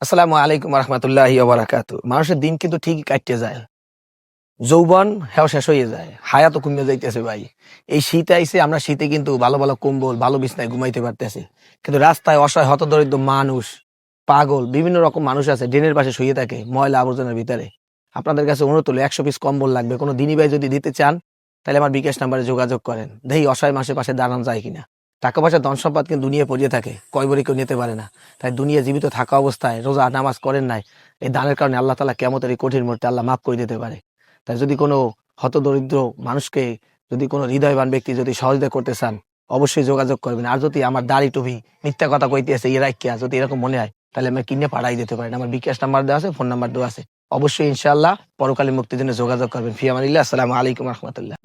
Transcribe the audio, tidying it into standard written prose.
আসসালামু আলাইকুম রহমতুল্লাহি ওয়া বারাকাতু। মানুষের দিন কিন্তু ঠিকই কাটতে যায়, যৌবন হেও শেষ হয়ে যায়, হায়াতও কমে যাইতেছে ভাই। এই শীত আইছে, আমরা শীতে কিন্তু ভালো ভালো কম্বল, ভালো বিছনায় ঘুমাইতে পারতেছি, কিন্তু রাস্তায় অসহায় হতদরিদ্র মানুষ, পাগল বিভিন্ন রকম মানুষ আছে ড্রেনের পাশে শুয়ে থাকে ময়লা আবর্জনার ভিতরে। আপনাদের কাছে অনুরোধ হলো 100 পিস কম্বল লাগবে, কোনো দিনী ভাই যদি দিতে চান তাহলে আমার বিকাশ নাম্বারে যোগাযোগ করেন, দেখি অসহায় মানুষের পাশে দাঁড়ানো যায় কিনা। টাকা পয়সা ধন সম্পদ কিন্তু দুনিয়া পড়িয়ে থাকে, কয় বড়ি কেউ নিতে পারে না। তাই দুনিয়া জীবিত থাকা অবস্থায় রোজা নামাজ করেন নাই, এই দানের কারণে আল্লাহ তাআলা কিয়ামতের এই কঠিন মুহূর্তে আল্লাহ মাফ করে দিতে পারে। তাই যদি কোনো হতদরিদ্র মানুষকে, যদি কোনো হৃদয়বান ব্যক্তি যদি সহযোগিতা করতে চান, অবশ্যই যোগাযোগ করবেন। আর যদি আমার দাড়ি টুপি মিথ্যা কথা কইতে আছে রাখিয়া যদি এরকম মনে হয়, তাহলে আমি কিনে পাঠাই দিতে পারেন। আমার বিকাশ নাম্বার দেওয়া আছে, ফোন নাম্বার দেওয়া আছে। অবশ্যই ইনশাআল্লাহ পরকালে মুক্তির জন্য যোগাযোগ করবেন। ফি আমানিল্লাহ। আসসালামু আলাইকুম রহমতুল্লাহ।